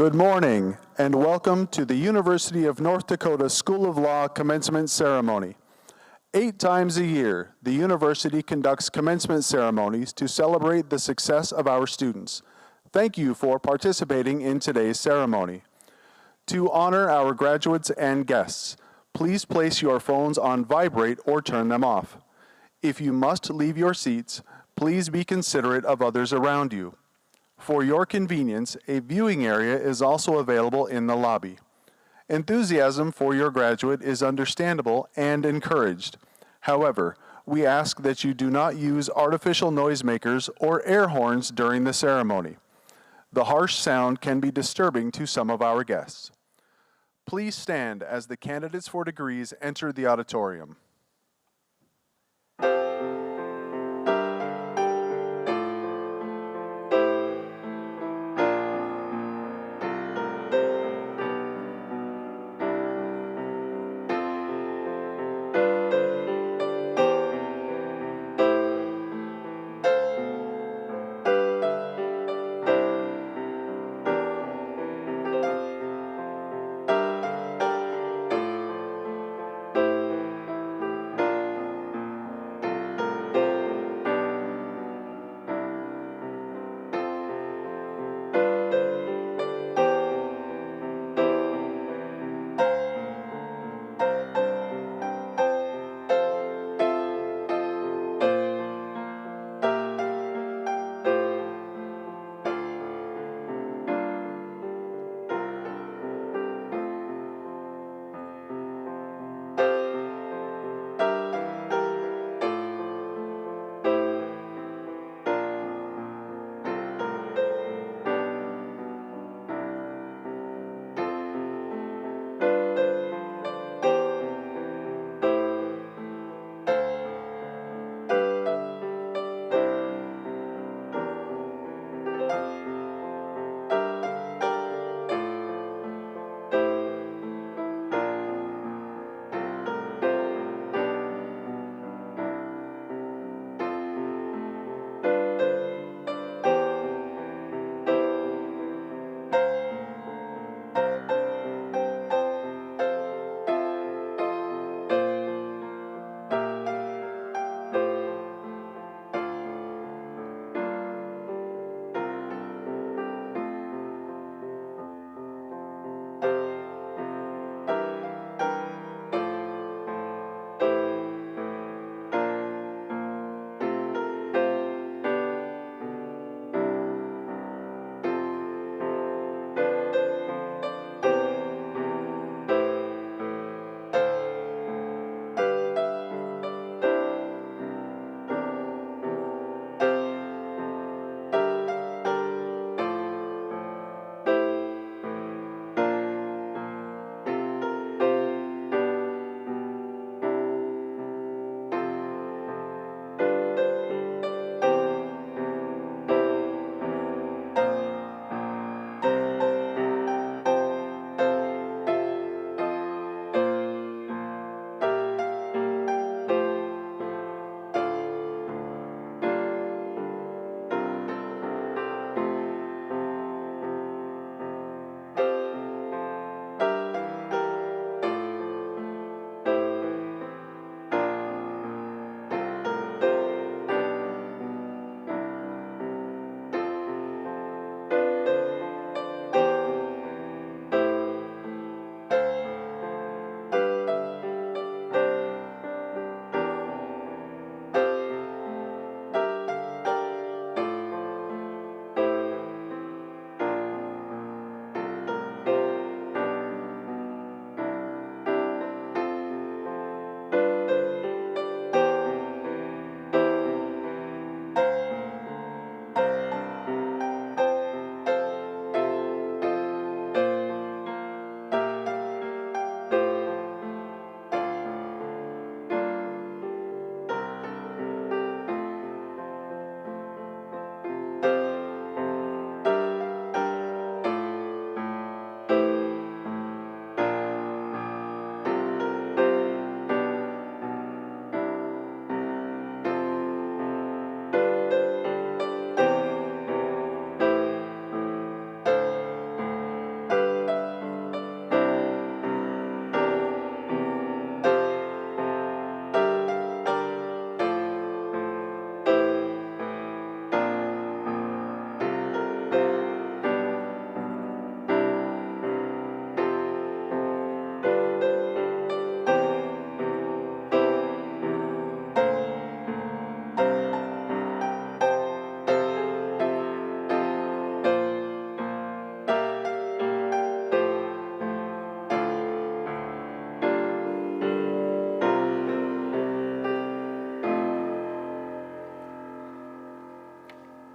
Good morning, and welcome to the University of North Dakota School of Law Commencement Ceremony. 8 times a year, the university conducts commencement ceremonies to celebrate the success of our students. Thank you for participating in today's ceremony. To honor our graduates and guests, please place your phones on vibrate or turn them off. If you must leave your seats, please be considerate of others around you. For your convenience, a viewing area is also available in the lobby. Enthusiasm for your graduate is understandable and encouraged. However, we ask that you do not use artificial noisemakers or air horns during the ceremony. The harsh sound can be disturbing to some of our guests. Please stand as the candidates for degrees enter the auditorium.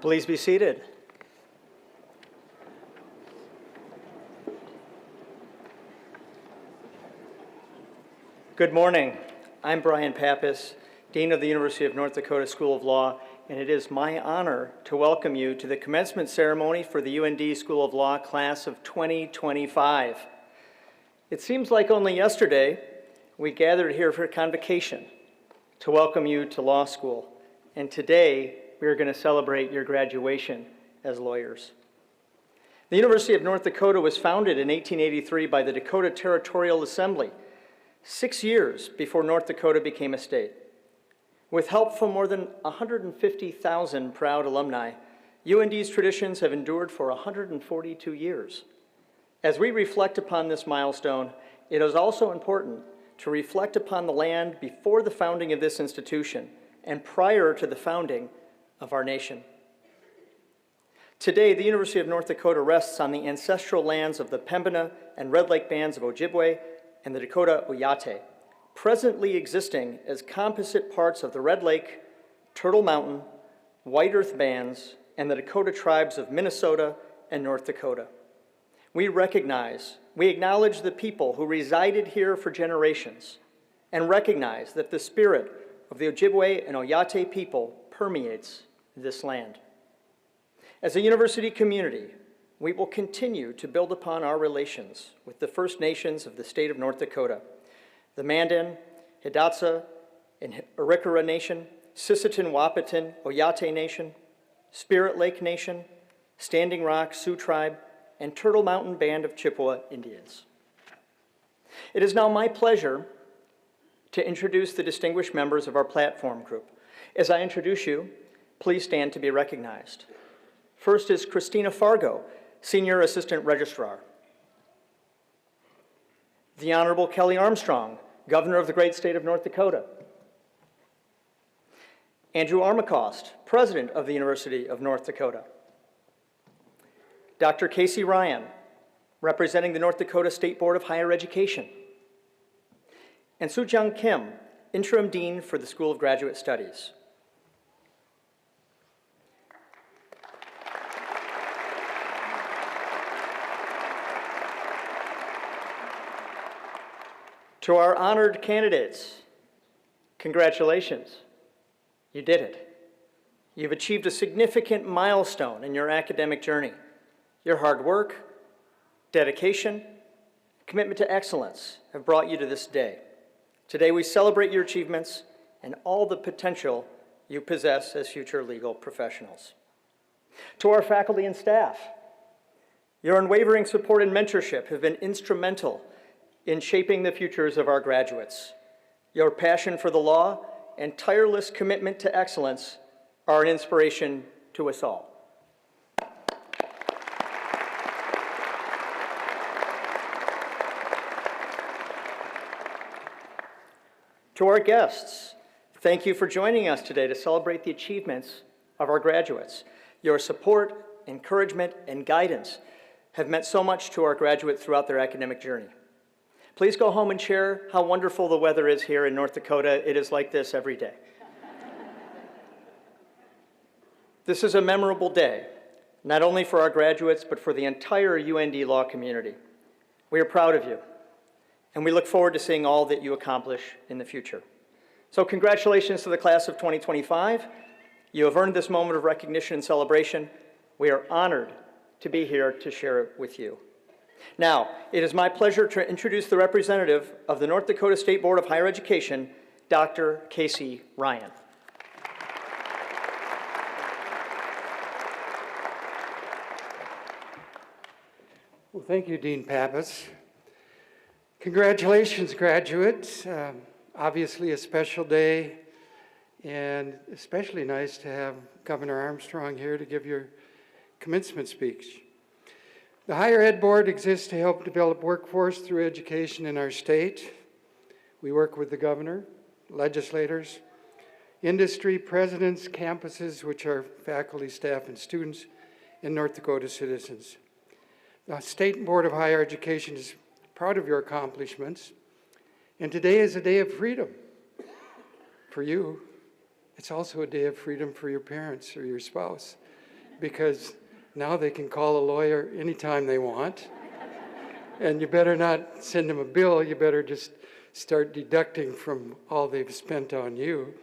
Please be seated. Good morning. I'm Brian Pappas, Dean of the University of North Dakota School of Law, and it is my honor to welcome you to the commencement ceremony for the UND School of Law class of 2025. It seems like only yesterday we gathered here for convocation to welcome you to law school, and today we are going to celebrate your graduation as lawyers. The University of North Dakota was founded in 1883 by the Dakota Territorial Assembly, 6 years before North Dakota became a state. With help from more than 150,000 proud alumni, UND's traditions have endured for 142 years. As we reflect upon this milestone, it is also important to reflect upon the land before the founding of this institution and prior to the founding of our nation. Today, the University of North Dakota rests on the ancestral lands of the Pembina and Red Lake bands of Ojibwe and the Dakota Oyate, presently existing as composite parts of the Red Lake, Turtle Mountain, White Earth bands, and the Dakota tribes of Minnesota and North Dakota. We acknowledge the people who resided here for generations and recognize that the spirit of the Ojibwe and Oyate people permeates this land. As a university community, we will continue to build upon our relations with the First Nations of the state of North Dakota, the Mandan, Hidatsa, and Arikara Nation, Sisseton Wahpeton Oyate Nation, Spirit Lake Nation, Standing Rock Sioux Tribe, and Turtle Mountain Band of Chippewa Indians. It is now my pleasure to introduce the distinguished members of our platform group. As I introduce you, please stand to be recognized. First is Christina Fargo, Senior Assistant Registrar. The Honorable Kelly Armstrong, Governor of the great state of North Dakota. Andrew Armacost, President of the University of North Dakota. Dr. Casey Ryan, representing the North Dakota State Board of Higher Education. And Soo-Jung Kim, Interim Dean for the School of Graduate Studies. To our honored candidates, congratulations, you did it. You've achieved a significant milestone in your academic journey. Your hard work, dedication, commitment to excellence have brought you to this day. Today we celebrate your achievements and all the potential you possess as future legal professionals. To our faculty and staff, your unwavering support and mentorship have been instrumental in shaping the futures of our graduates. Your passion for the law and tireless commitment to excellence are an inspiration to us all. To our guests, thank you for joining us today to celebrate the achievements of our graduates. Your support, encouragement, and guidance have meant so much to our graduates throughout their academic journey. Please go home and share how wonderful the weather is here in North Dakota. It is like this every day. This is a memorable day, not only for our graduates, but for the entire UND law community. We are proud of you, and we look forward to seeing all that you accomplish in the future. So congratulations to the class of 2025. You have earned this moment of recognition and celebration. We are honored to be here to share it with you. Now, it is my pleasure to introduce the representative of the North Dakota State Board of Higher Education, Dr. Casey Ryan. Well, thank you, Dean Pappas. Congratulations, graduates. Obviously a special day, and especially nice to have Governor Armstrong here to give your commencement speech. The Higher Ed Board exists to help develop workforce through education in our state. We work with the governor, legislators, industry, presidents, campuses, which are faculty, staff, and students, and North Dakota citizens. The State Board of Higher Education is proud of your accomplishments, and today is a day of freedom for you. It's also a day of freedom for your parents or your spouse. because now they can call a lawyer anytime they want. And you better not send them a bill, you better just start deducting from all they've spent on you.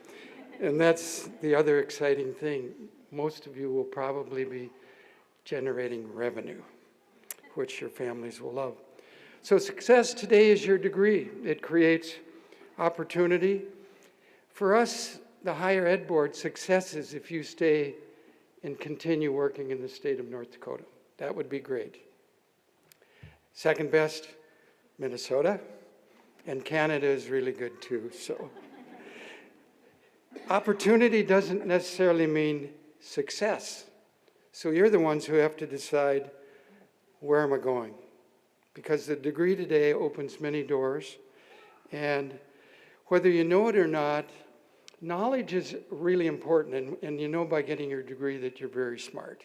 And that's the other exciting thing. Most of you will probably be generating revenue, which your families will love. So success today is your degree. It creates opportunity. For us, the Higher Ed Board, success is if you stay and continue working in the state of North Dakota. That would be great. Second best, Minnesota. And Canada is really good too. So opportunity doesn't necessarily mean success. So you're the ones who have to decide, where am I going? Because the degree today opens many doors. And whether you know it or not, knowledge is really important. And you know by getting your degree that you're very smart.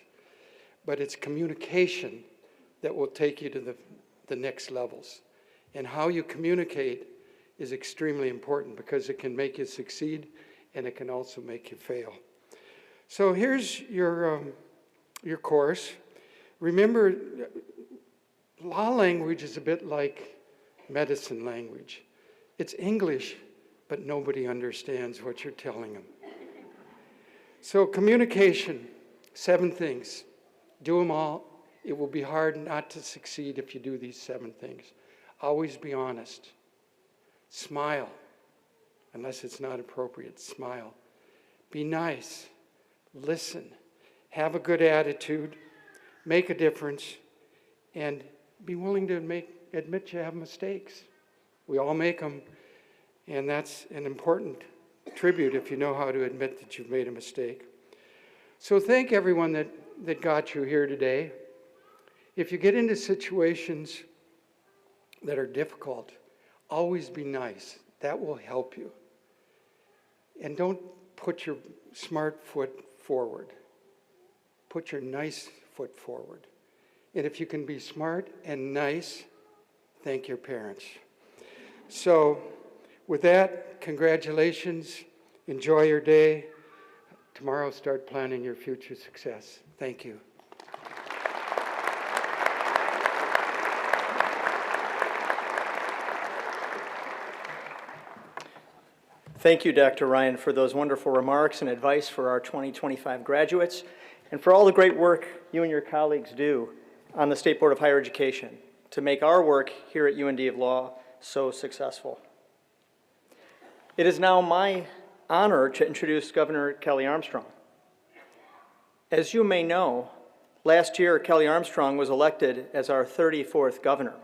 But it's communication that will take you to the next levels. And how you communicate is extremely important because it can make you succeed and it can also make you fail. So here's your course. Remember, law language is a bit like medicine language. It's English, but nobody understands what you're telling them. So communication, 7 things. Do them all. It will be hard not to succeed if you do these 7 things. Always be honest. Smile, unless it's not appropriate. Smile. Be nice. Listen. Have a good attitude. Make a difference. And be willing to admit you have mistakes. We all make them. And that's an important tribute if you know how to admit that you've made a mistake. So thank everyone that got you here today. If you get into situations that are difficult, always be nice. That will help you. And don't put your smart foot forward. Put your nice foot forward. And if you can be smart and nice, thank your parents. So with that, congratulations. Enjoy your day. Tomorrow, start planning your future success. Thank you. Thank you, Dr. Ryan, for those wonderful remarks and advice for our 2025 graduates, and for all the great work you and your colleagues do on the State Board of Higher Education to make our work here at UND of Law so successful. It is now my honor to introduce Governor Kelly Armstrong. As you may know, last year Kelly Armstrong was elected as our 34th governor.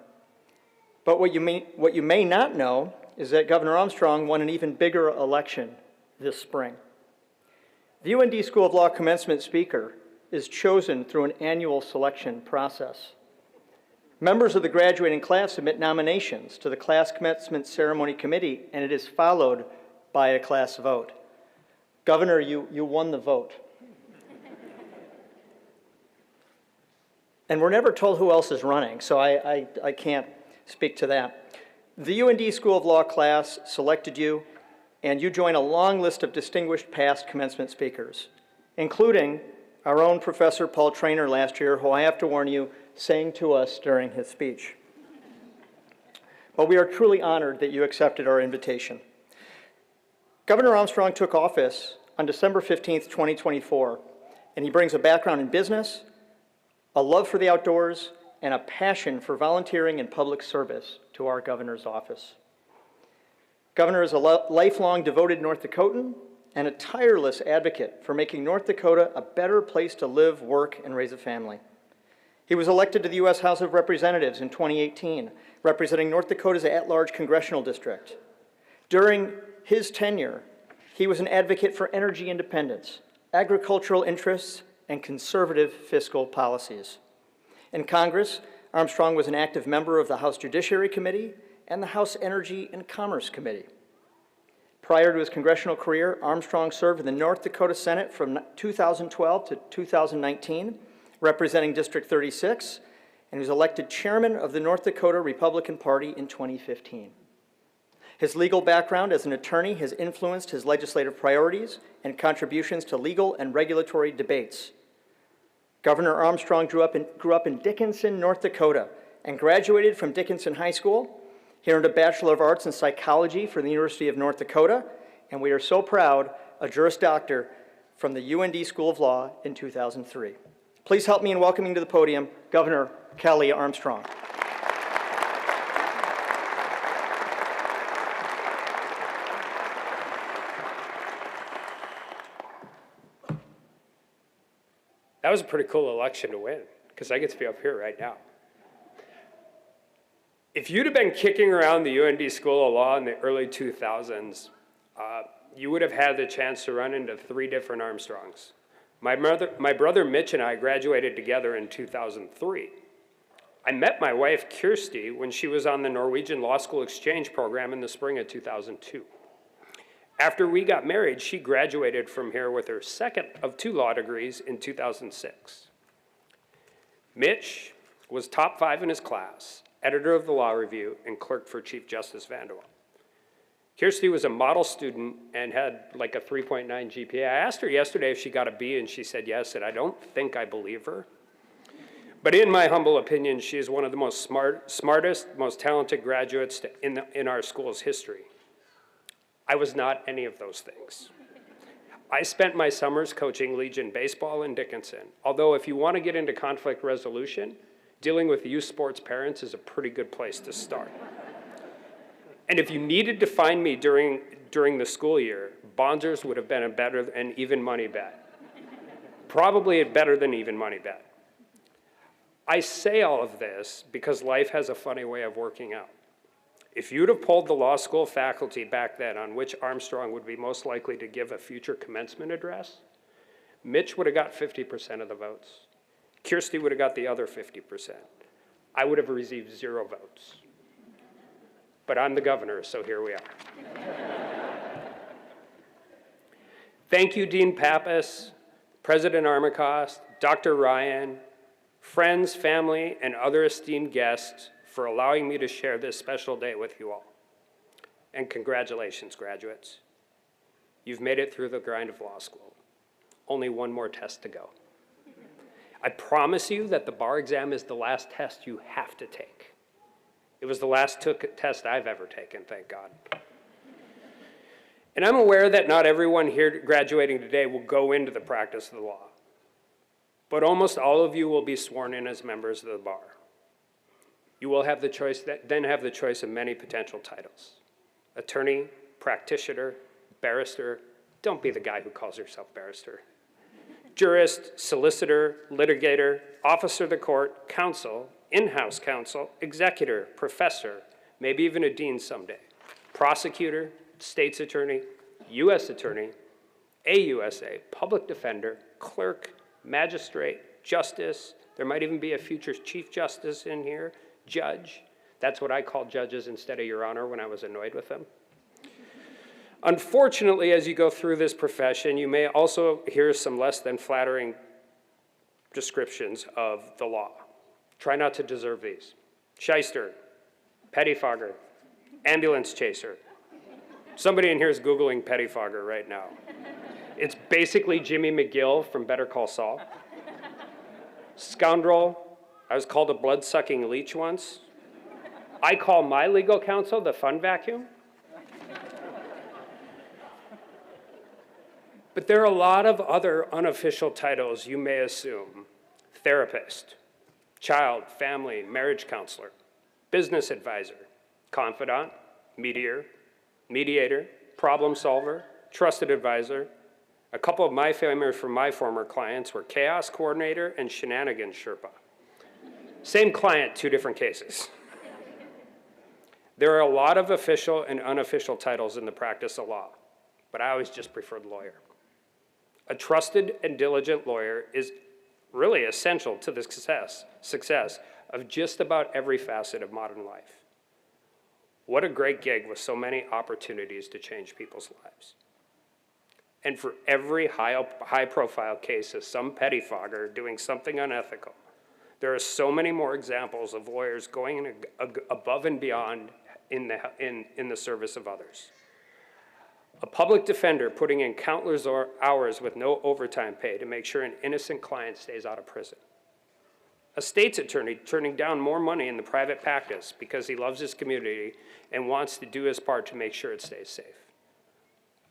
But what you may not know is that Governor Armstrong won an even bigger election this spring. The UND School of Law commencement speaker is chosen through an annual selection process. Members of the graduating class submit nominations to the Class Commencement Ceremony Committee, and it is followed by a class vote. Governor, you won the vote. And we're never told who else is running, so I can't speak to that. The UND School of Law class selected you, and you join a long list of distinguished past commencement speakers, including our own Professor Paul Traynor last year, who I have to warn you, sang to us during his speech. But we are truly honored that you accepted our invitation. Governor Armstrong took office on December 15th, 2024, and he brings a background in business, a love for the outdoors, and a passion for volunteering and public service to our governor's office. Governor is a lifelong devoted North Dakotan and a tireless advocate for making North Dakota a better place to live, work, and raise a family. He was elected to the U.S. House of Representatives in 2018, representing North Dakota's at-large congressional district. During his tenure, he was an advocate for energy independence, agricultural interests, and conservative fiscal policies. In Congress, Armstrong was an active member of the House Judiciary Committee and the House Energy and Commerce Committee. Prior to his congressional career, Armstrong served in the North Dakota Senate from 2012 to 2019, representing District 36, and was elected chairman of the North Dakota Republican Party in 2015. His legal background as an attorney has influenced his legislative priorities and contributions to legal and regulatory debates. Governor Armstrong grew up in Dickinson, North Dakota, and graduated from Dickinson High School. He earned a Bachelor of Arts in Psychology from the University of North Dakota, and we are so proud, a Juris Doctor from the UND School of Law in 2003. Please help me in welcoming to the podium Governor Kelly Armstrong. That was a pretty cool election to win, because I get to be up here right now. If you'd have been kicking around the UND School of Law in the early 2000s, you would have had the chance to run into 3 different Armstrongs. My brother Mitch and I graduated together in 2003. I met my wife Kirsty when she was on the Norwegian Law School exchange program in the spring of 2002. After we got married, she graduated from here with her second of 2 law degrees in 2006. Mitch was top 5 in his class, editor of the Law Review, and clerk for Chief Justice Vanderwall. Kirsty was a model student and had like a 3.9 GPA. I asked her yesterday if she got a B, and she said yes, and I don't think I believe her. But in my humble opinion, she is one of the most smartest, most talented graduates in our school's history. I was not any of those things. I spent my summers coaching Legion baseball in Dickinson, although if you want to get into conflict resolution, dealing with youth sports parents is a pretty good place to start. And if you needed to find me during the school year, Bonzers would have been a better and even money bet. Probably a better than even money bet. I say all of this because life has a funny way of working out. If you'd have polled the law school faculty back then on which Armstrong would be most likely to give a future commencement address, Mitch would have got 50% of the votes. Kirsty would have got the other 50%. I would have received 0 votes. But I'm the governor, so here we are. Thank you, Dean Pappas, President Armacost, Dr. Ryan, friends, family, and other esteemed guests for allowing me to share this special day with you all. And congratulations, graduates. You've made it through the grind of law school. Only one more test to go. I promise you that the bar exam is the last test you have to take. It was the last test I've ever taken, thank God. And I'm aware that not everyone here graduating today will go into the practice of the law, but almost all of you will be sworn in as members of the bar. You will have the choice, of many potential titles. Attorney, practitioner, barrister. Don't be the guy who calls yourself barrister. Jurist, solicitor, litigator, officer of the court, counsel, in-house counsel, executor, professor, maybe even a dean someday. Prosecutor, state's attorney, U.S. attorney, AUSA, public defender, clerk, magistrate, justice. There might even be a future chief justice in here. Judge. That's what I called judges instead of Your Honor when I was annoyed with them. Unfortunately, as you go through this profession, you may also hear some less than flattering descriptions of the law. Try not to deserve these. Shyster, pettifogger, ambulance chaser. Somebody in here is Googling pettifogger right now. It's basically Jimmy McGill from Better Call Saul. Scoundrel. I was called a blood-sucking leech once. I call my legal counsel the fun vacuum. But there are a lot of other unofficial titles you may assume. Therapist, child, family, marriage counselor, business advisor, confidant, mediator, problem solver, trusted advisor. A couple of my favorites from my former clients were chaos coordinator and shenanigans Sherpa. Same client, 2 different cases. There are a lot of official and unofficial titles in the practice of law, but I always just preferred lawyer. A trusted and diligent lawyer is really essential to the success of just about every facet of modern life. What a great gig with so many opportunities to change people's lives. And for every high-profile case of some pettifogger doing something unethical, there are so many more examples of lawyers going above and beyond in the service of others. A public defender putting in countless hours with no overtime pay to make sure an innocent client stays out of prison. A state's attorney turning down more money in the private practice because he loves his community and wants to do his part to make sure it stays safe.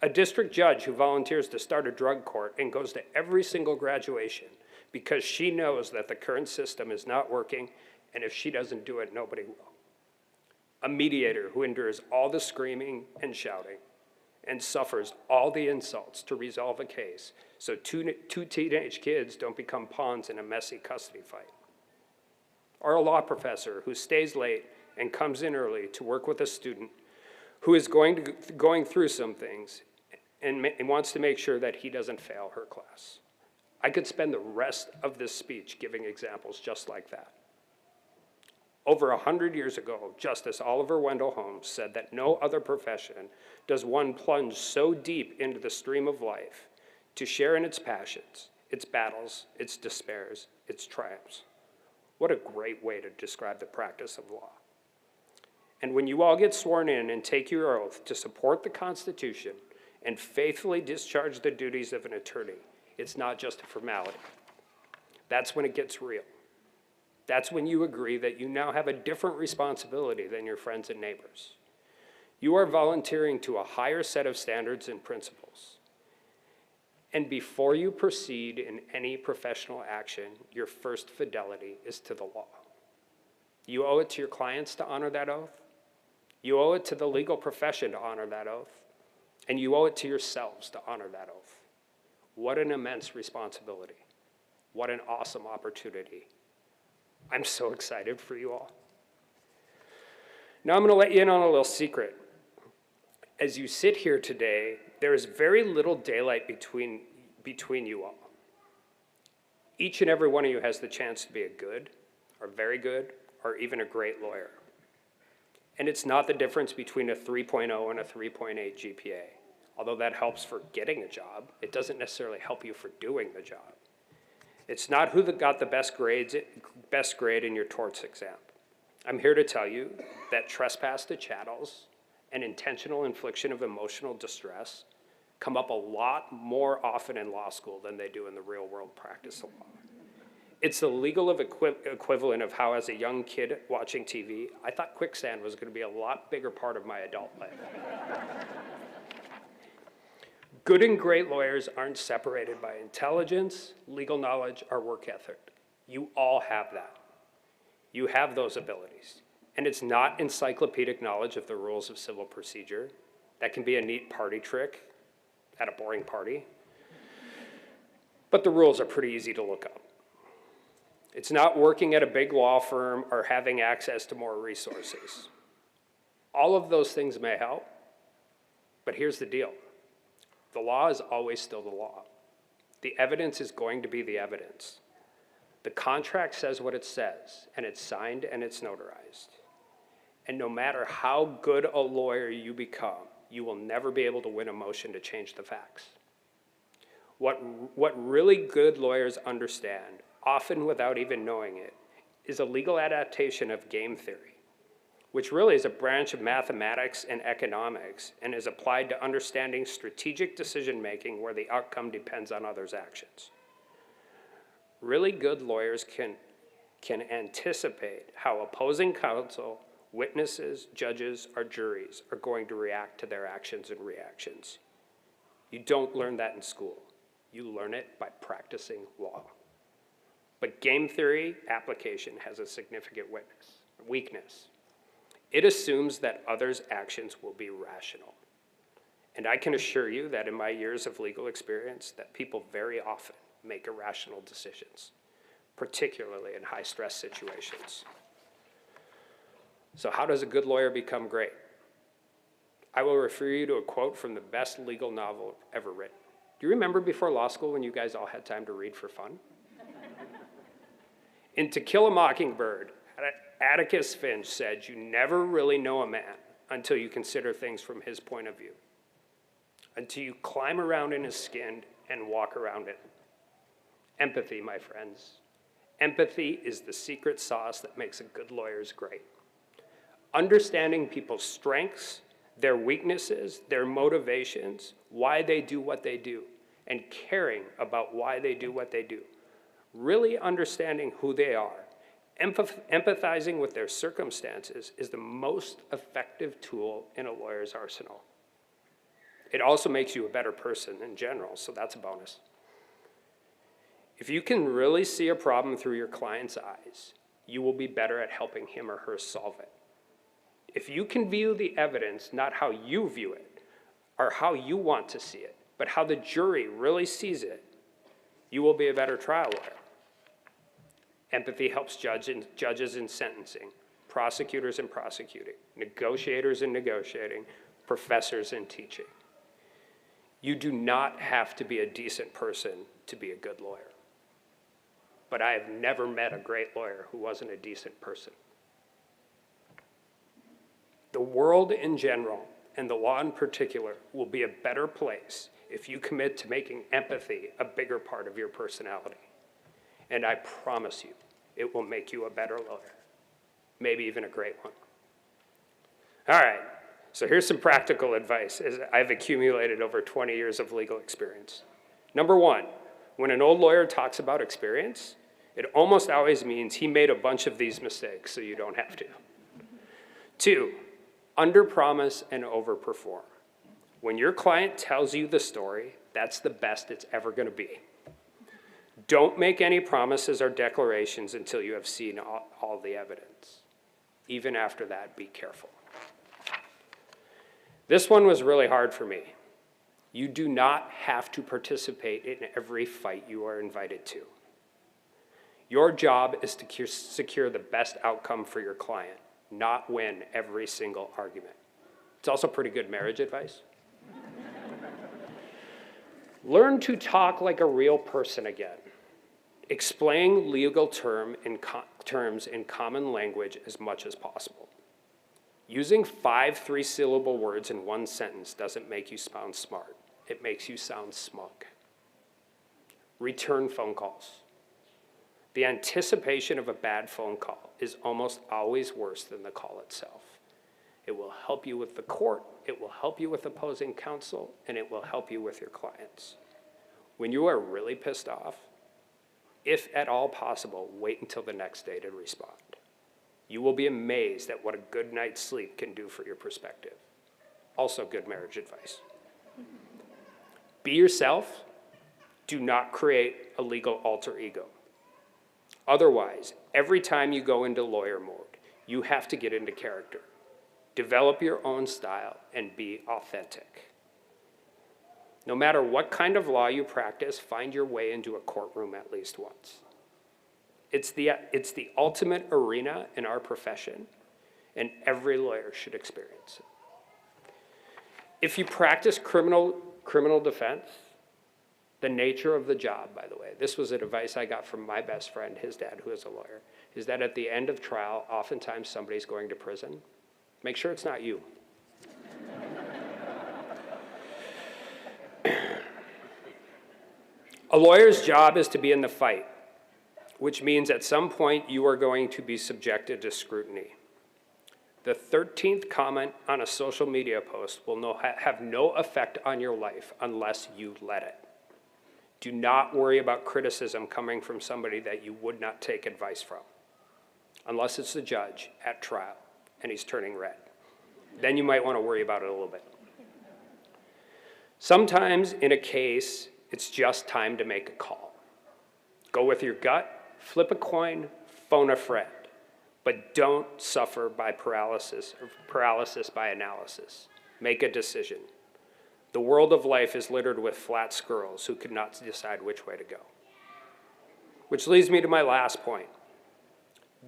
A district judge who volunteers to start a drug court and goes to every single graduation because she knows that the current system is not working, and if she doesn't do it, nobody will. A mediator who endures all the screaming and shouting and suffers all the insults to resolve a case so two teenage kids don't become pawns in a messy custody fight. Or a law professor who stays late and comes in early to work with a student who is going through some things and wants to make sure that he doesn't fail her class. I could spend the rest of this speech giving examples just like that. Over 100 years ago, Justice Oliver Wendell Holmes said that no other profession does one plunge so deep into the stream of life to share in its passions, its battles, its despairs, its triumphs. What a great way to describe the practice of law. And when you all get sworn in and take your oath to support the Constitution and faithfully discharge the duties of an attorney, it's not just a formality. That's when it gets real. That's when you agree that you now have a different responsibility than your friends and neighbors. You are volunteering to a higher set of standards and principles. And before you proceed in any professional action, your first fidelity is to the law. You owe it to your clients to honor that oath. You owe it to the legal profession to honor that oath. And you owe it to yourselves to honor that oath. What an immense responsibility. What an awesome opportunity. I'm so excited for you all. Now I'm going to let you in on a little secret. As you sit here today, there is very little daylight between you all. Each and every one of you has the chance to be a good, or very good, or even a great lawyer. And it's not the difference between a 3.0 and a 3.8 GPA. Although that helps for getting a job, it doesn't necessarily help you for doing the job. It's not who got the best grade in your torts exam. I'm here to tell you that trespass to chattels and intentional infliction of emotional distress come up a lot more often in law school than they do in the real world practice of law. It's the legal equivalent of how, as a young kid watching TV, I thought quicksand was going to be a lot bigger part of my adult life. Good and great lawyers aren't separated by intelligence, legal knowledge, or work ethic. You all have that. You have those abilities. And it's not encyclopedic knowledge of the rules of civil procedure. That can be a neat party trick at a boring party. But the rules are pretty easy to look up. It's not working at a big law firm or having access to more resources. All of those things may help, but here's the deal. The law is always still the law. The evidence is going to be the evidence. The contract says what it says, and it's signed and it's notarized. And no matter how good a lawyer you become, you will never be able to win a motion to change the facts. What really good lawyers understand, often without even knowing it, is a legal adaptation of game theory, which really is a branch of mathematics and economics and is applied to understanding strategic decision-making where the outcome depends on others' actions. Really good lawyers can anticipate how opposing counsel, witnesses, judges, or juries are going to react to their actions and reactions. You don't learn that in school. You learn it by practicing law. But game theory application has a significant weakness. It assumes that others' actions will be rational. And I can assure you that in my years of legal experience, that people very often make irrational decisions, particularly in high-stress situations. So how does a good lawyer become great? I will refer you to a quote from the best legal novel ever written. Do you remember before law school when you guys all had time to read for fun? In To Kill a Mockingbird, Atticus Finch said, "You never really know a man until you consider things from his point of view, until you climb around in his skin and walk around it." Empathy, my friends. Empathy is the secret sauce that makes a good lawyer great. Understanding people's strengths, their weaknesses, their motivations, why they do what they do, and caring about why they do what they do. Really understanding who they are, empathizing with their circumstances is the most effective tool in a lawyer's arsenal. It also makes you a better person in general, so that's a bonus. If you can really see a problem through your client's eyes, you will be better at helping him or her solve it. If you can view the evidence not how you view it or how you want to see it, but how the jury really sees it, you will be a better trial lawyer. Empathy helps judges in sentencing, prosecutors in prosecuting, negotiators in negotiating, professors in teaching. You do not have to be a decent person to be a good lawyer. But I have never met a great lawyer who wasn't a decent person. The world in general, and the law in particular, will be a better place if you commit to making empathy a bigger part of your personality. And I promise you, it will make you a better lawyer, maybe even a great one. All right, so here's some practical advice as I've accumulated over 20 years of legal experience. Number one, when an old lawyer talks about experience, it almost always means he made a bunch of these mistakes, so you don't have to. Two, underpromise and overperform. When your client tells you the story, that's the best it's ever going to be. Don't make any promises or declarations until you have seen all the evidence. Even after that, be careful. This one was really hard for me. You do not have to participate in every fight you are invited to. Your job is to secure the best outcome for your client, not win every single argument. It's also pretty good marriage advice. Learn to talk like a real person again. Explain legal terms in common language as much as possible. Using 5 3-syllable words in one sentence doesn't make you sound smart. It makes you sound smug. Return phone calls. The anticipation of a bad phone call is almost always worse than the call itself. It will help you with the court, it will help you with opposing counsel, and it will help you with your clients. When you are really pissed off, if at all possible, wait until the next day to respond. You will be amazed at what a good night's sleep can do for your perspective. Also good marriage advice. Be yourself. Do not create a legal alter ego. Otherwise, every time you go into lawyer mode, you have to get into character. Develop your own style and be authentic. No matter what kind of law you practice, find your way into a courtroom at least once. It's the ultimate arena in our profession, and every lawyer should experience it. If you practice criminal defense, the nature of the job, by the way, this was advice I got from my best friend, his dad, who is a lawyer, is that at the end of trial, oftentimes somebody's going to prison. Make sure it's not you. A lawyer's job is to be in the fight, which means at some point you are going to be subjected to scrutiny. The 13th comment on a social media post will have no effect on your life unless you let it. Do not worry about criticism coming from somebody that you would not take advice from, unless it's the judge at trial and he's turning red. Then you might want to worry about it a little bit. Sometimes in a case, it's just time to make a call. Go with your gut, flip a coin, phone a friend, but don't suffer by paralysis by analysis. Make a decision. The world of life is littered with flat squirrels who could not decide which way to go. Which leads me to my last point.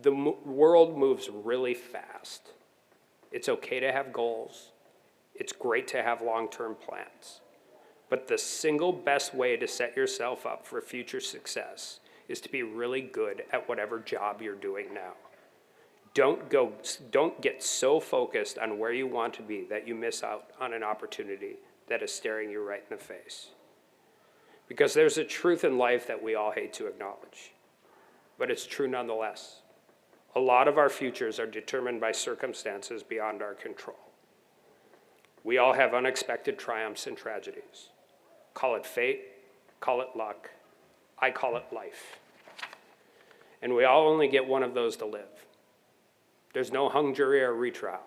The world moves really fast. It's okay to have goals. It's great to have long-term plans. But the single best way to set yourself up for future success is to be really good at whatever job you're doing now. Don't get so focused on where you want to be that you miss out on an opportunity that is staring you right in the face. Because there's a truth in life that we all hate to acknowledge, but it's true nonetheless. A lot of our futures are determined by circumstances beyond our control. We all have unexpected triumphs and tragedies. Call it fate, call it luck, I call it life. And we all only get one of those to live. There's no hung jury or retrial.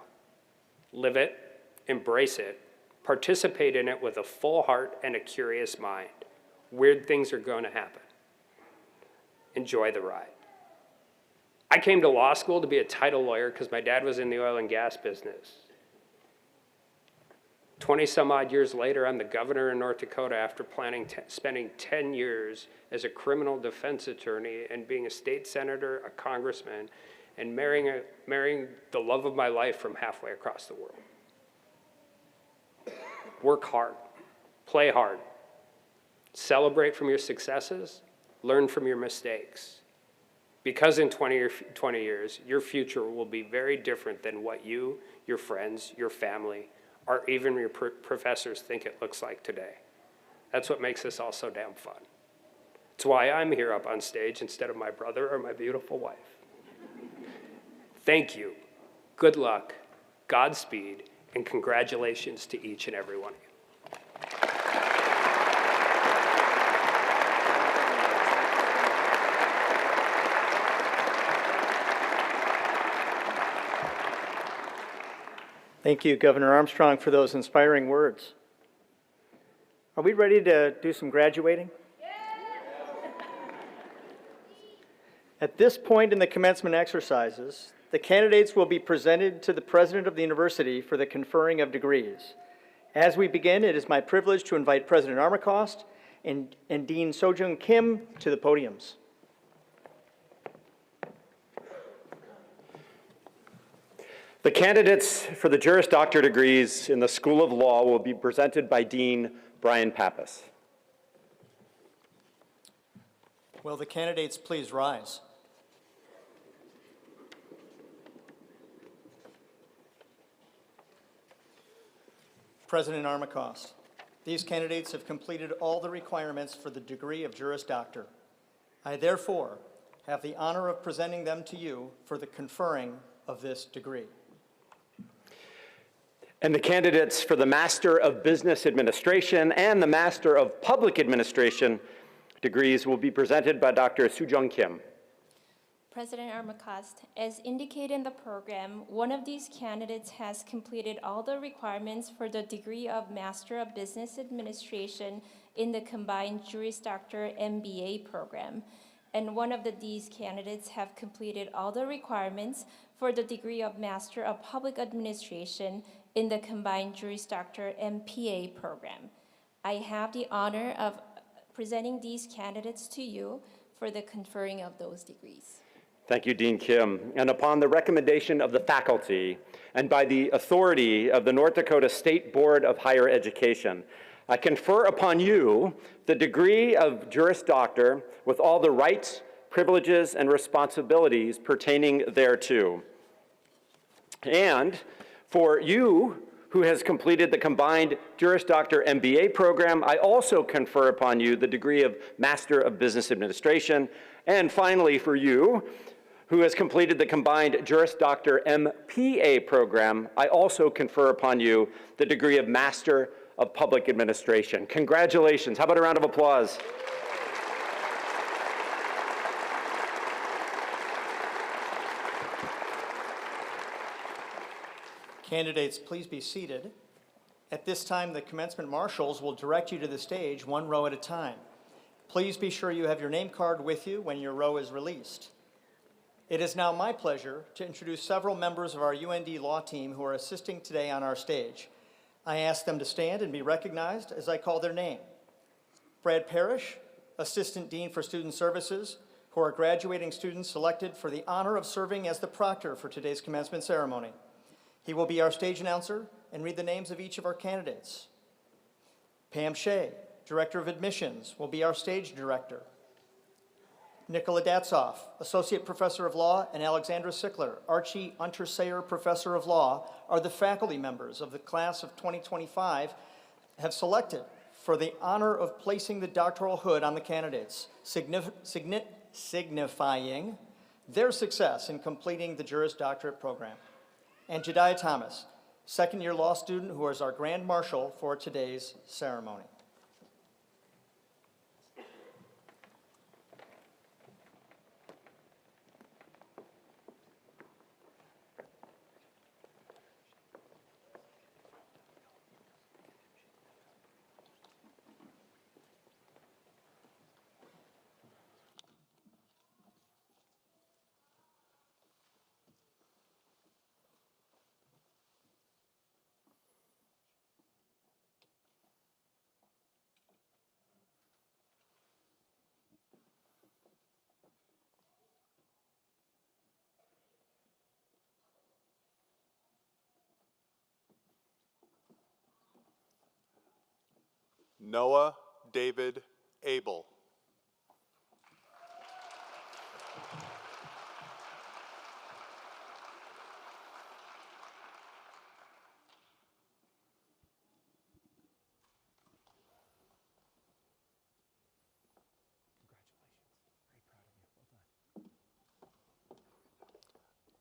Live it, embrace it, participate in it with a full heart and a curious mind. Weird things are going to happen. Enjoy the ride. I came to law school to be a title lawyer because my dad was in the oil and gas business. 20 some odd years later, I'm the governor in North Dakota after spending 10 years as a criminal defense attorney and being a state senator, a congressman, and marrying the love of my life from halfway across the world. Work hard, play hard, celebrate from your successes, learn from your mistakes. Because in 20 years, your future will be very different than what you, your friends, your family, or even your professors think it looks like today. That's what makes this all so damn fun. It's why I'm here up on stage instead of my brother or my beautiful wife. Thank you, good luck, Godspeed, and congratulations to each and every one of you. Thank you, Governor Armstrong, for those inspiring words. Are we ready to do some graduating? At this point in the commencement exercises, the candidates will be presented to the president of the university for the conferring of degrees. As we begin, it is my privilege to invite President Armacost and Dean Sojung Kim to the podiums. The candidates for the Juris Doctor degrees in the School of Law will be presented by Dean Brian Pappas. Will the candidates please rise? President Armacost, these candidates have completed all the requirements for the degree of Juris Doctor. I therefore have the honor of presenting them to you for the conferring of this degree. And the candidates for the Master of Business Administration and the Master of Public Administration degrees will be presented by Dr. Sojung Kim. President Armacost, as indicated in the program, one of these candidates has completed all the requirements for the degree of Master of Business Administration in the combined Juris Doctor MBA program. And one of these candidates have completed all the requirements for the degree of Master of Public Administration in the combined Juris Doctor MPA program. I have the honor of presenting these candidates to you for the conferring of those degrees. Thank you, Dean Kim. And upon the recommendation of the faculty and by the authority of the North Dakota State Board of Higher Education, I confer upon you the degree of Juris Doctor with all the rights, privileges, and responsibilities pertaining thereto. And for you who has completed the combined Juris Doctor MBA program, I also confer upon you the degree of Master of Business Administration. And finally, for you who has completed the combined Juris Doctor MPA program, I also confer upon you the degree of Master of Public Administration. Congratulations. How about a round of applause? Candidates, please be seated. At this time, the commencement marshals will direct you to the stage one row at a time. Please be sure you have your name card with you when your row is released. It is now my pleasure to introduce several members of our UND law team who are assisting today on our stage. I ask them to stand and be recognized as I call their name. Brad Parrish, Assistant Dean for Student Services, who are graduating students selected for the honor of serving as the proctor for today's commencement ceremony. He will be our stage announcer and read the names of each of our candidates. Pam Shea, Director of Admissions, will be our stage director. Nicola Datsoff, Associate Professor of Law, and Alexandra Sickler, Archie Unterseyer Professor of Law, are the faculty members of the class of 2025 have selected for the honor of placing the doctoral hood on the candidates, signifying their success in completing the Juris Doctorate program. And Jediah Thomas, second-year law student who is our Grand Marshal for today's ceremony. Noah David Abel.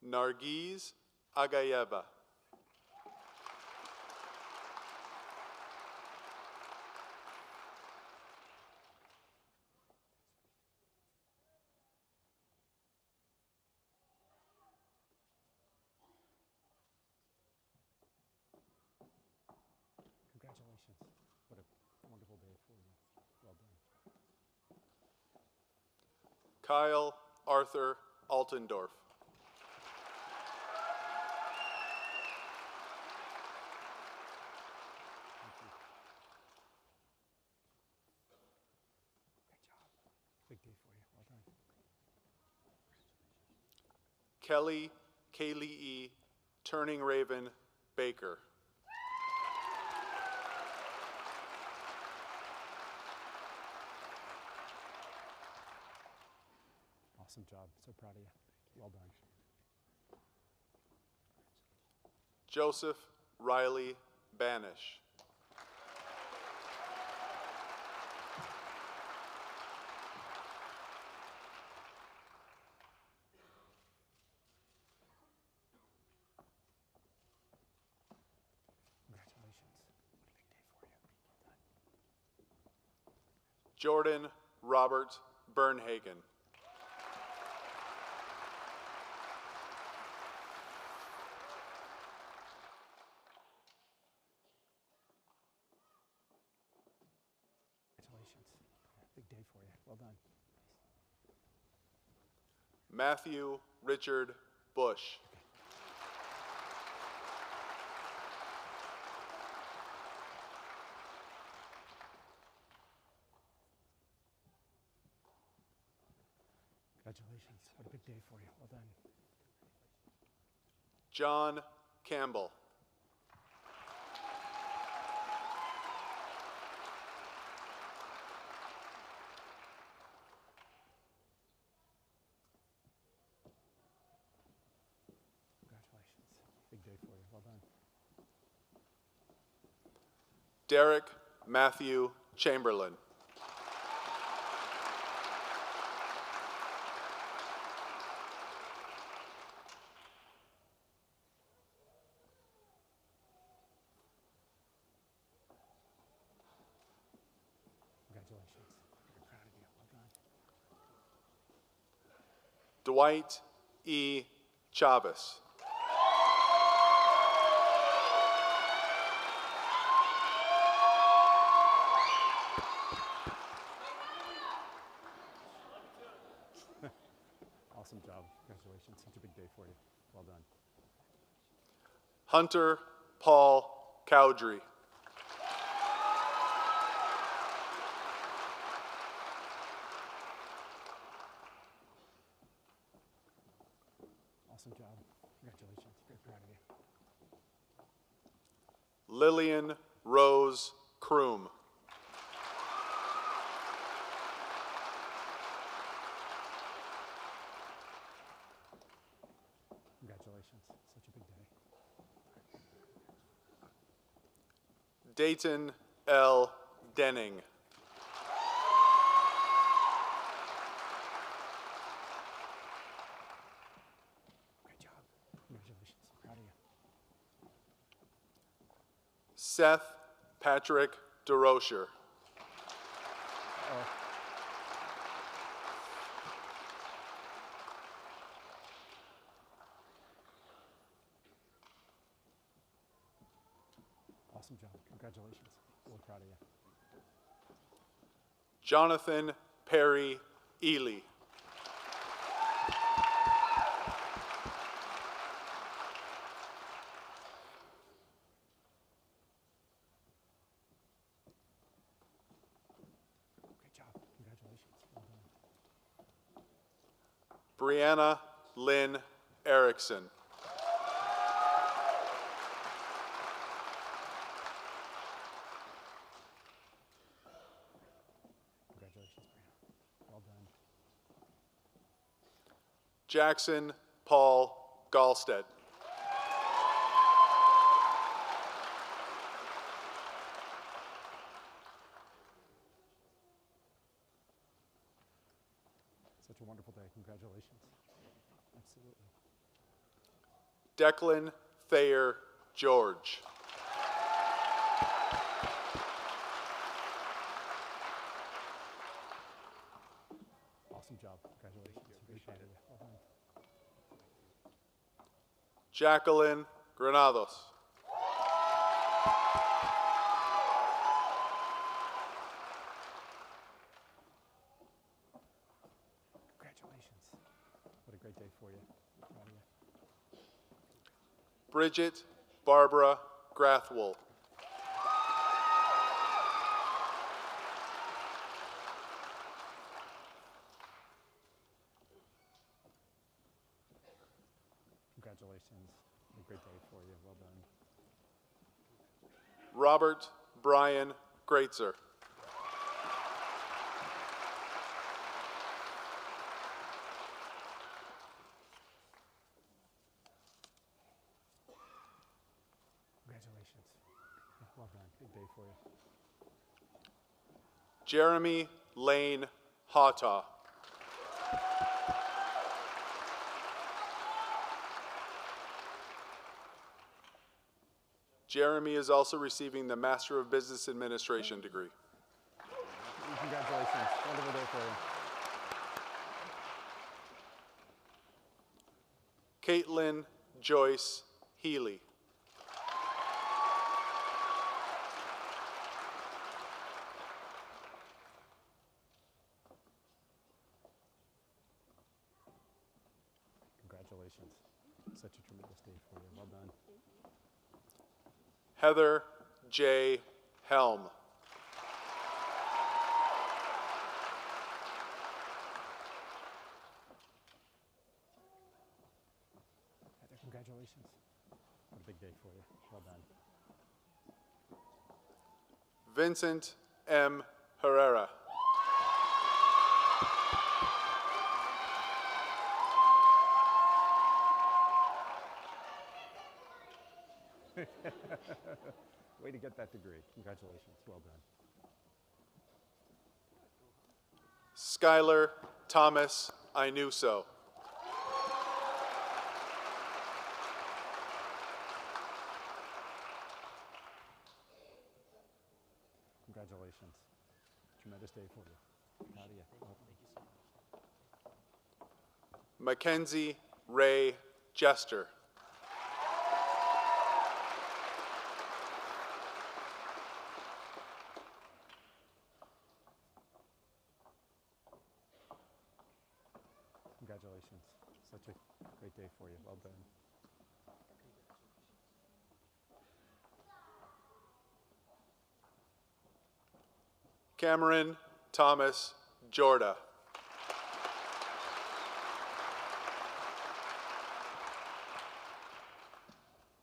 Nargiz Agayeva. Congratulations. What a wonderful day for you. Well done. Kyle Arthur Altendorf. Great job. Big day for you. Well done. Kelly Kaylee E. Turning Raven Baker. Awesome job. So proud of you. Well done. Joseph Riley Banish. Congratulations. What a big day for you. Well done. Jordan Robert Bernhagen. Congratulations. Big day for you. Well done. Matthew Richard Bush. Congratulations. What a big day for you. Well done. John Campbell. Congratulations. Big day for you. Well done. Derek Matthew Chamberlain. Congratulations. Very proud of you. Well done. Dwight E. Chavez. Awesome job. Congratulations. Such a big day for you. Well done. Hunter Paul Cowdrey. Awesome job. Congratulations. Very proud of you. Lillian Rose Kroom. Congratulations. Such a big day. Dayton L. Denning. Great job. Congratulations. Proud of you. Seth Patrick DeRocher. Awesome job. Congratulations. Really proud of you. Jonathan Perry Ely. Great job. Congratulations. Well done. Brianna Lynn Erickson. Congratulations, Brianna. Well done. Jackson Paul Gallstead. Such a wonderful day. Congratulations. Absolutely. Declan Thayer George. Awesome job. Congratulations. Really proud of you. Well done. Jacqueline Granados. Congratulations. What a great day for you. Proud of you. Bridget Barbara Grathwool. Congratulations. A great day for you. Well done. Robert Brian Greatzer. Congratulations. Yeah, well done. Big day for you. Jeremy Lane Hawtaw. Jeremy is also receiving the Master of Business Administration degree. Congratulations. Wonderful day for you. Caitlin Joyce Healy. Congratulations. Such a tremendous day for you. Well done. Heather J. Helm. Heather, congratulations. What a big day for you. Well done. Vincent M. Herrera. Way to get that degree. Congratulations. Well done. Skylar Thomas Inuso. Congratulations. Tremendous day for you. Proud of you. Well done. Mackenzie Ray Jester. Congratulations. Such a great day for you. Well done. Cameron Thomas Jorda.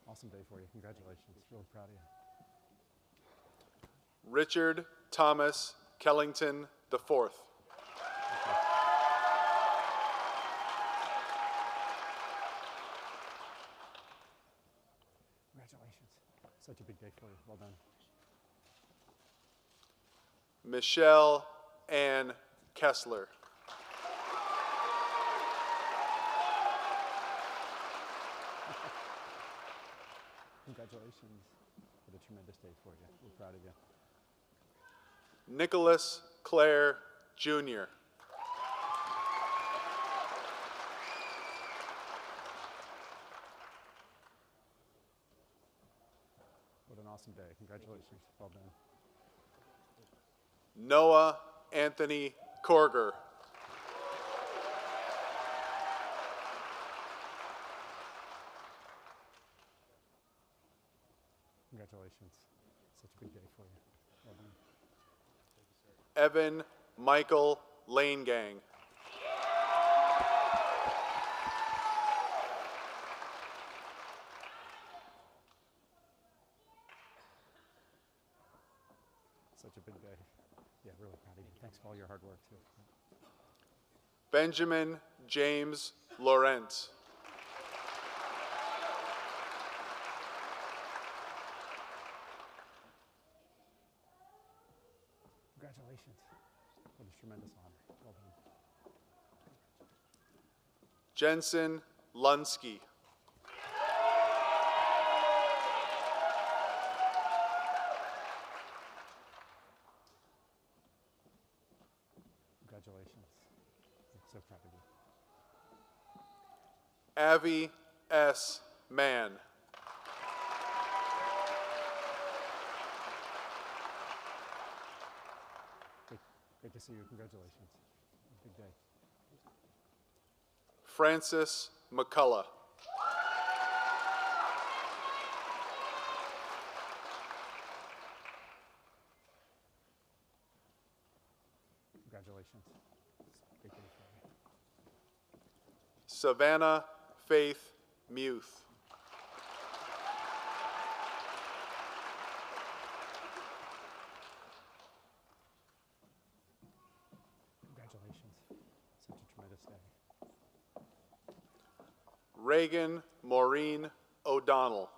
Awesome day for you. Congratulations. Really proud of you. Richard Thomas Kellington IV. Congratulations. Such a big day for you. Well done. Michelle Ann Kessler. Congratulations. What a What a tremendous day for you. We're proud of you. Nicholas Clare, Jr. What an awesome day. Congratulations. Well done. Noah Anthony Korger. Congratulations. Such a big day for you. Well done. Evan Michael Lanegang. Such a big day. Yeah, really proud of you. Thanks for all your hard work, too. Benjamin James Laurent. Congratulations. What a tremendous honor. Well done. Jensen Lunsky. Congratulations. I'm so proud of you. Avi S. Mann. Great to see you. Congratulations. Big day. Francis McCullough. Congratulations. Big day for you. Savannah Faith Muth. Congratulations. Such a tremendous day. Reagan Maureen O'Donnell.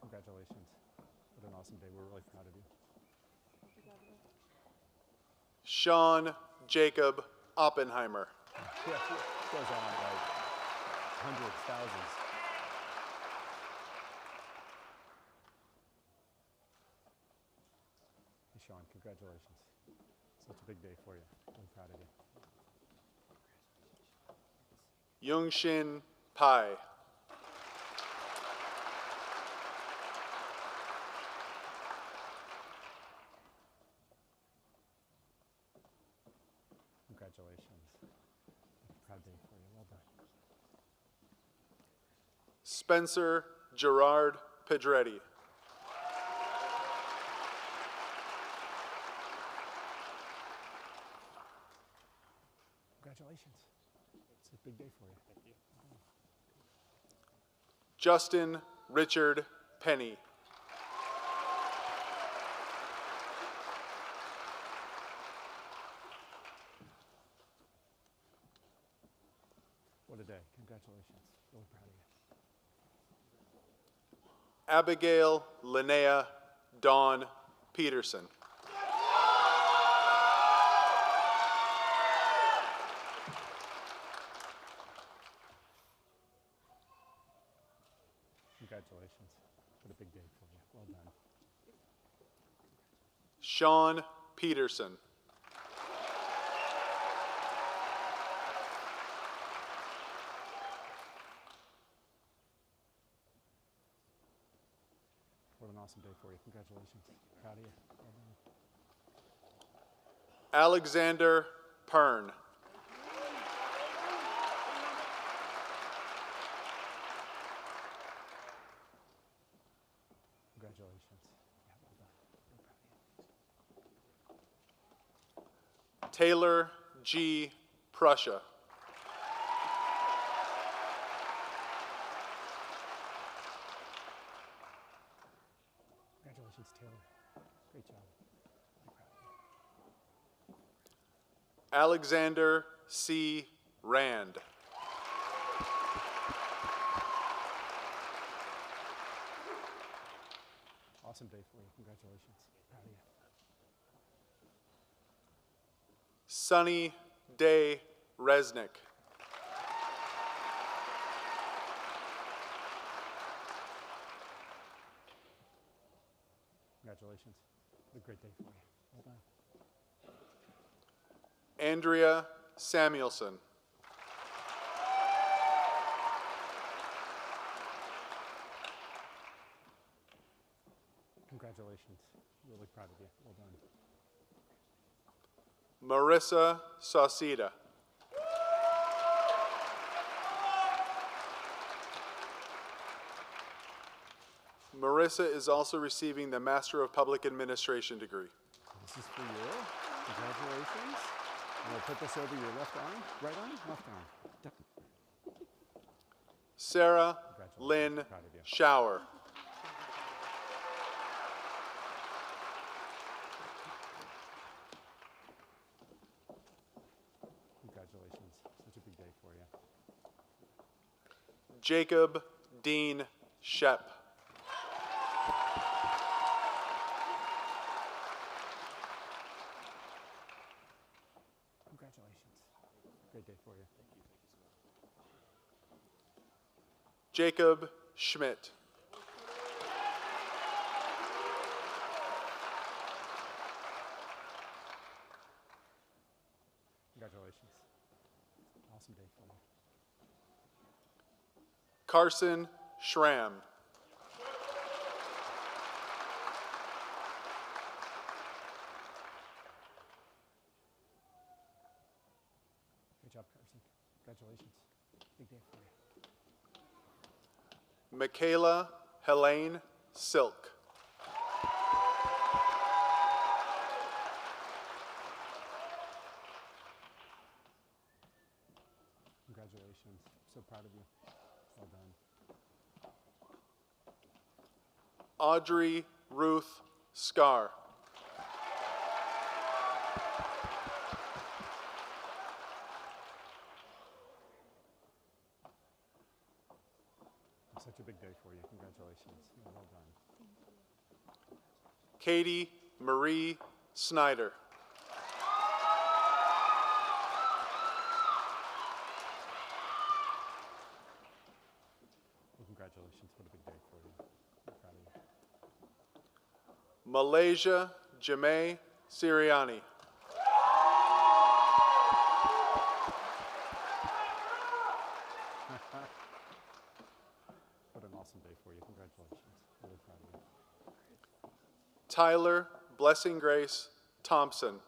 Congratulations. What an awesome day. We're really proud of you. Sean Jacob Oppenheimer. Yeah, it goes on like hundreds, thousands. Hey, Sean, congratulations. Such a big day for you. I'm proud of you. Youngshin Pai. Congratulations. Proud day for you. Well done. Spencer Gerard Pedretti. Congratulations. It's a big day for you. Thank you. Justin Richard Penny. What a day. Congratulations. Really proud of you. Abigail Linnea Dawn Peterson. Congratulations. What a big day for you. Well done. Sean Peterson. What an awesome day for you. Congratulations. Proud of you. Well done. Alexander Pern. Congratulations. Yeah, well done. We're proud of you. Taylor G. Prussia. Congratulations, Taylor. Great job. I'm proud of you. Alexander C. Rand. Awesome day for you. Congratulations. Proud of you. Sonny Day Resnick. Congratulations. What a great day for you. Well done. Andrea Samuelson. Congratulations. Really proud of you. Well done. Marissa Sauceda. Marissa is also receiving the Master of Public Administration degree. This is for you. Congratulations. I'm going to put this over your left arm, right arm, left arm. Sarah Lynn Proud of you. Shower. Congratulations. Such a big day for you. Jacob Dean Shep. Congratulations. Great day for you. Jacob Schmidt. Congratulations. Awesome day for you. Carson Schramm. Great job, Carson. Congratulations. Big day for you. Michaela Helene Silk. Congratulations. So proud of you. Well done. Audrey Ruth Scar. It's such a big day for you. Congratulations. Well done. Katie Marie Snyder. Well, congratulations. What a big day for you. I'm proud of you. Malaysia Jamae Siriani. What an awesome day for you. Congratulations. Really proud of you. Tyler Blessing Grace Thompson.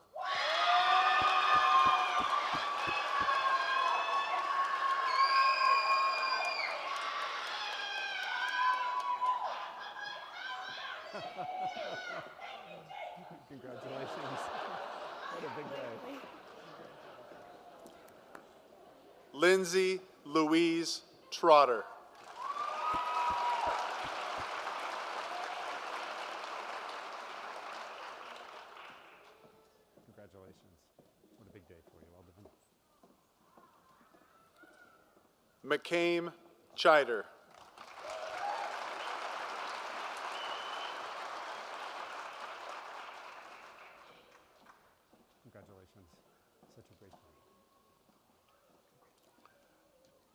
Congratulations. What a big day. Lindsay Louise Trotter. Congratulations. What a big day for you. Well done. McCaim Chider. Congratulations. Such a great day.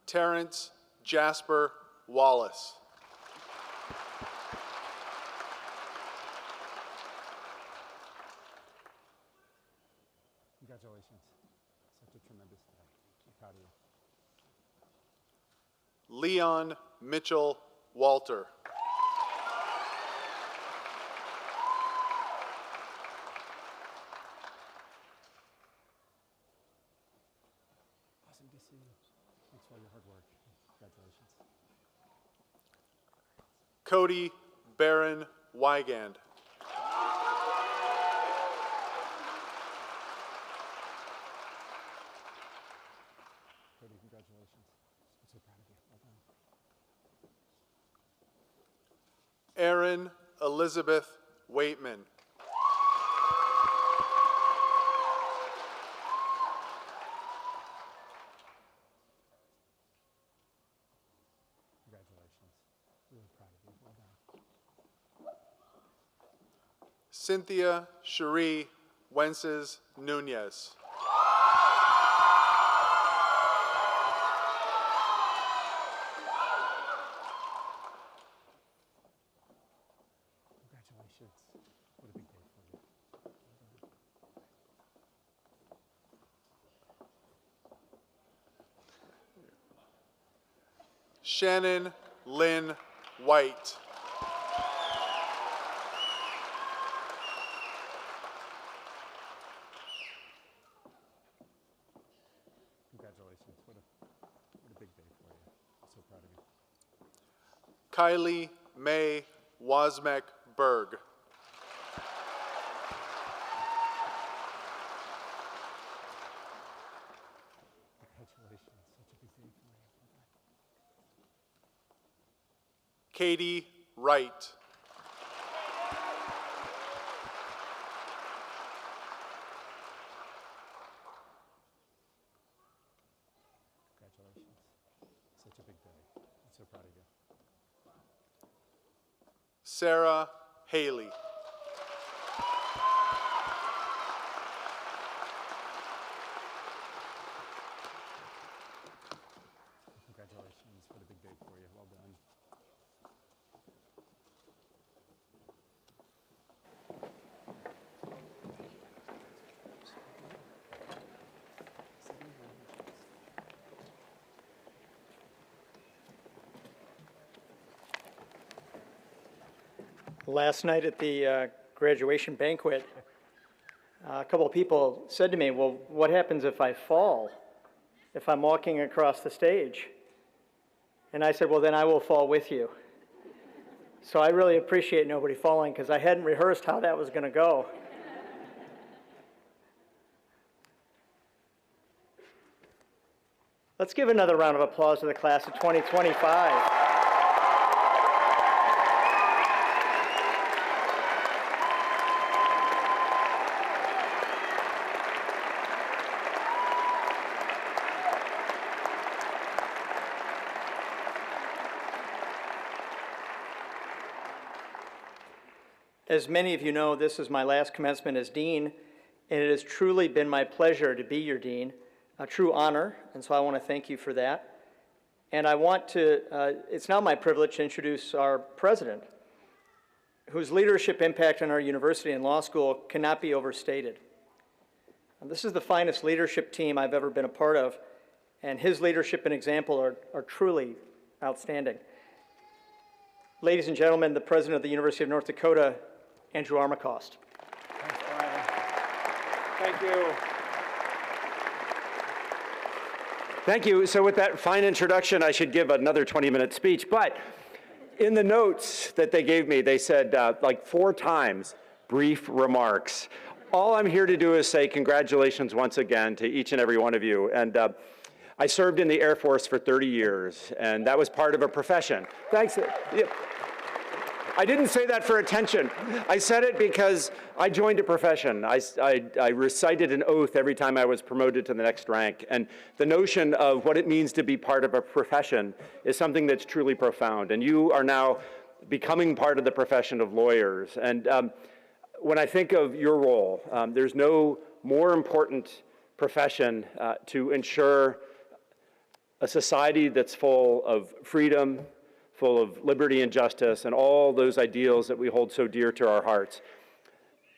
Terrence Jasper Wallace. Congratulations. Such a tremendous day. I'm proud of you. Leon Mitchell Walter. Awesome to see you. Thanks for all your hard work. Congratulations. Cody Barron Wygand. Cody, congratulations. I'm so proud of you. Well done. Erin Elizabeth Waitman. Congratulations. Really proud of you. Well done. Cynthia Cherie Wences Nunez. Shannon Lynn White. Congratulations. What a big day for you. I'm so proud of you. Kylie May Wozmek Berg. Congratulations. Such a big day for you. Well done. Katie Wright. Congratulations. Such a big day. I'm so proud of you. Sarah Haley. Congratulations. What a big day for you. Well done. Last night at the graduation banquet, a couple of people said to me, well, what happens if I fall, if I'm walking across the stage? And I said, well, then I will fall with you. So I really appreciate nobody falling because I hadn't rehearsed how that was going to go. Let's give another round of applause to the class of 2025. As many of you know, this is my last commencement as dean, and it has truly been my pleasure to be your dean, a true honor, and so I want to thank you for that. And I want to, it's now my privilege to introduce our president, whose leadership impact on our university and law school cannot be overstated. And this is the finest leadership team I've ever been a part of, and his leadership and example are truly outstanding. Ladies and gentlemen, the president of the University of North Dakota, Andrew Armacost. Thanks, Brian. Thank you. Thank you. So with that fine introduction, I should give another 20-minute speech, but in the notes that they gave me, they said like 4 times, brief remarks. All I'm here to do is say congratulations once again to each and every one of you. And I served in the Air Force for 30 years, and that was part of a profession. Thanks. Yeah. I didn't say that for attention. I said it because I joined a profession. I recited an oath every time I was promoted to the next rank. And the notion of what it means to be part of a profession is something that's truly profound. And you are now becoming part of the profession of lawyers. And when I think of your role, there's no more important profession to ensure a society that's full of freedom, full of liberty and justice, and all those ideals that we hold so dear to our hearts.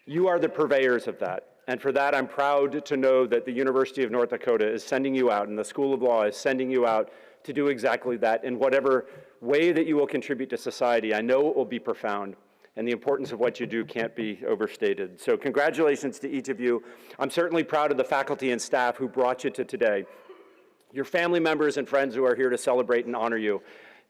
You are the purveyors of that. And for that, I'm proud to know that the University of North Dakota is sending you out, and the School of Law is sending you out to do exactly that in whatever way that you will contribute to society. I know it will be profound, and the importance of what you do can't be overstated. So congratulations to each of you. I'm certainly proud of the faculty and staff who brought you to today. Your family members and friends who are here to celebrate and honor you.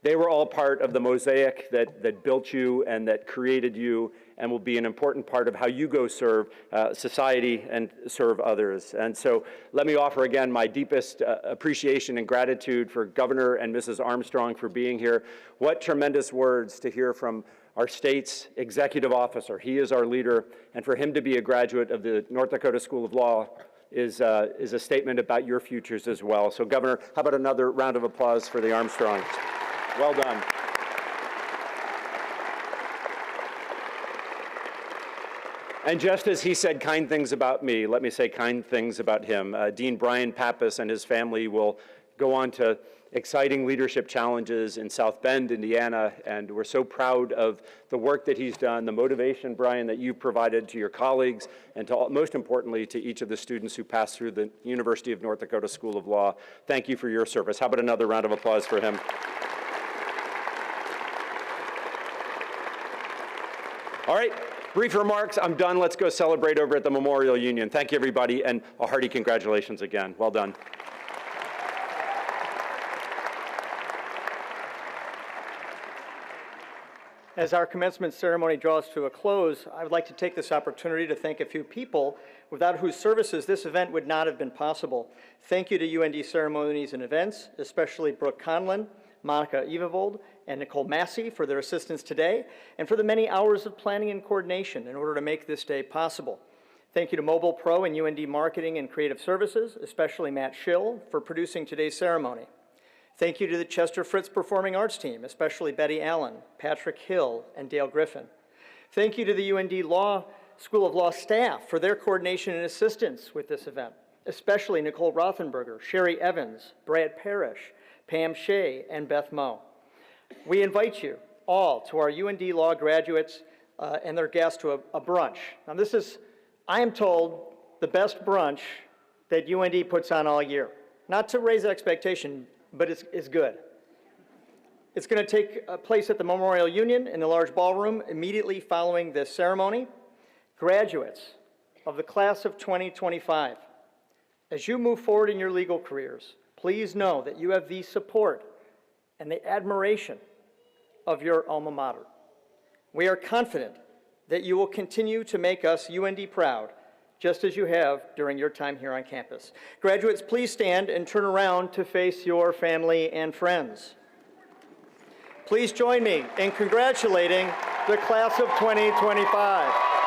They were all part of the mosaic that built you and that created you, and will be an important part of how you go serve society and serve others. And so let me offer again my deepest appreciation and gratitude for Governor and Mrs. Armstrong for being here. What tremendous words to hear from our state's executive officer. He is our leader, and for him to be a graduate of the North Dakota School of Law is a statement about your futures as well. So Governor, how about another round of applause for the Armstrongs? Well done. And just as he said kind things about me, let me say kind things about him. Dean Brian Pappas and his family will go on to exciting leadership challenges in South Bend, Indiana, and we're so proud of the work that he's done, the motivation, Brian, that you've provided to your colleagues, and to most importantly, to each of the students who passed through the University of North Dakota School of Law. Thank you for your service. How about another round of applause for him? All right, brief remarks. I'm done. Let's go celebrate over at the Memorial Union. Thank you, everybody, and a hearty congratulations again. Well done. As our commencement ceremony draws to a close, I would like to take this opportunity to thank a few people without whose services this event would not have been possible. Thank you to UND Ceremonies and Events, especially Brooke Conlon, Monica Evavold, and Nicole Massey for their assistance today, and for the many hours of planning and coordination in order to make this day possible. Thank you to Mobile Pro and UND Marketing and Creative Services, especially Matt Schill, for producing today's ceremony. Thank you to the Chester Fritz Performing Arts team, especially Betty Allen, Patrick Hill, and Dale Griffin. Thank you to the UND School of Law staff for their coordination and assistance with this event, especially Nicole Rothenberger, Sherry Evans, Brad Parrish, Pam Shea, and Beth Moe. We invite you all to our UND Law graduates and their guests to a brunch. Now this is, I am told, the best brunch that UND puts on all year. Not to raise expectation, but it's good. It's going to take place at the Memorial Union in the large ballroom immediately following this ceremony. Graduates of the class of 2025, as you move forward in your legal careers, please know that you have the support and the admiration of your alma mater. We are confident that you will continue to make us UND proud, just as you have during your time here on campus. Graduates, please stand and turn around to face your family and friends. Please join me in congratulating the class of 2025.